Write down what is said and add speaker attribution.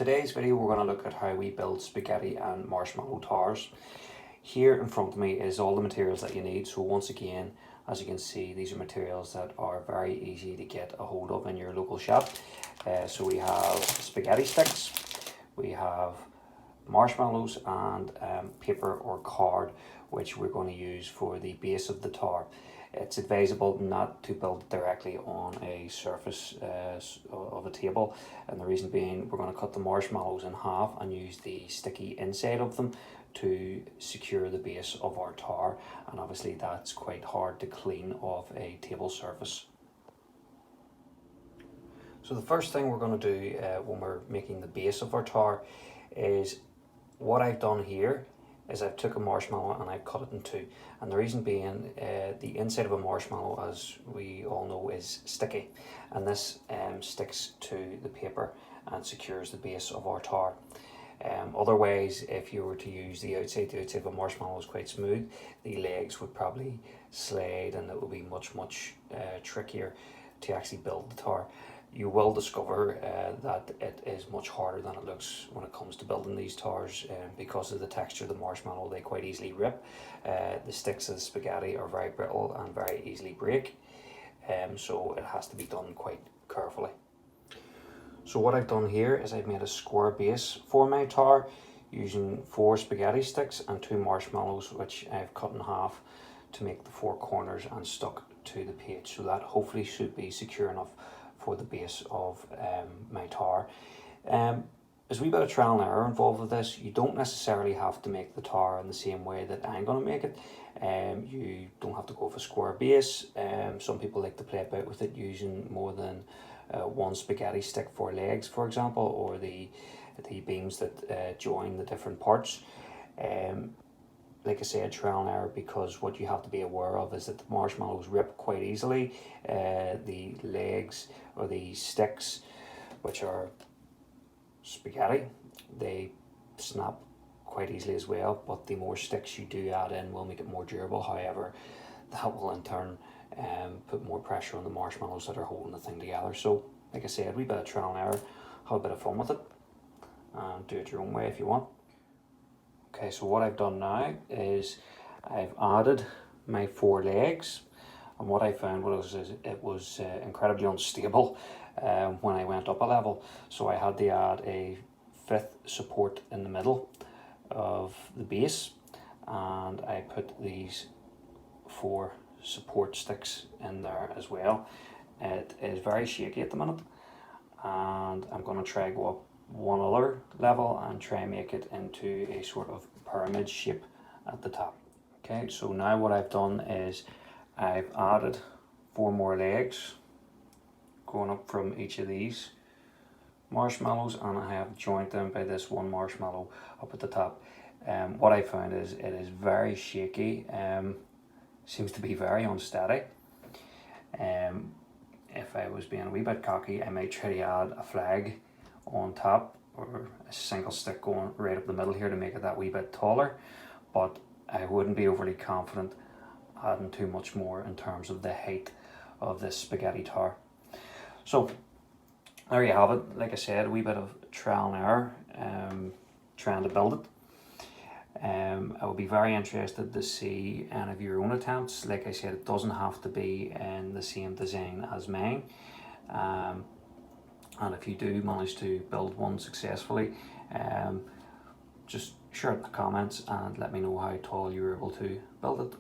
Speaker 1: today's video we're going to look at how we build spaghetti and marshmallow towers. Here in front of me is all the materials that you need. So once again, as you can see, these are materials that are very easy to get a hold of in your local shop. So we have spaghetti sticks, we have marshmallows and paper or card, which we're going to use for the base of the tower. It's advisable not to build directly on a surface of a table, and the reason being we're going to cut the marshmallows in half and use the sticky inside of them to secure the base of our tower, and obviously that's quite hard to clean off a table surface. So the first thing we're going to do when we're making the base of our tower is what I've done here is I've took a marshmallow and I've cut it in two, and the reason being the inside of a marshmallow, as we all know, is sticky, and this sticks to the paper and secures the base of our tower. Otherwise, if you were to use the outside of a marshmallow is quite smooth, the legs would probably slide and it would be much trickier to actually build the tower. You will discover that it is much harder than it looks when it comes to building these towers, because of the texture of the marshmallow. They quite easily rip. The sticks of the spaghetti are very brittle and very easily break, so it has to be done quite carefully. So what I've done here is I've made a square base for my tower using 4 spaghetti sticks and 2 marshmallows, which I've cut in half to make the 4 corners and stuck to the page, so that hopefully should be secure enough for the base of my tower. There's a wee bit of trial and error involved with this. You don't necessarily have to make the tower in the same way that I'm going to make it. You don't have to go for a square base. Some people like to play about with it using more than 1 spaghetti stick for legs, for example, or the beams that join the different parts. Like I said, trial and error, because what you have to be aware of is that the marshmallows rip quite easily. The legs or the sticks, which are spaghetti, they snap quite easily as well, but the more sticks you do add in will make it more durable. However, that will in turn put more pressure on the marshmallows that are holding the thing together. So like I said, we bit of trial and error, have a bit of fun with it, and do it your own way if you want. Okay, so what I've done now is I've added my 4 legs, and what I found was it was incredibly unstable when I went up a level, so I had to add a 5th support in the middle of the base, and I put these 4 support sticks in there as well. It is very shaky at the minute, and I'm going to try go up one other level and try and make it into a sort of pyramid shape at the top. Okay, so now what I've done is I've added 4 more legs going up from each of these marshmallows, and I have joined them by this 1 marshmallow up at the top. What I found is it is very shaky, seems to be very unsteady. If I was being a wee bit cocky, I might try to add a flag on top, or a single stick going right up the middle here to make it that wee bit taller, but I wouldn't be overly confident adding too much more in terms of the height of this spaghetti tower. So there you have it. Like I said, a wee bit of trial and error trying to build it. I would be very interested to see any of your own attempts. Like I said, it doesn't have to be in the same design as mine. And if you do manage to build one successfully, just share it in the comments and let me know how tall you were able to build it.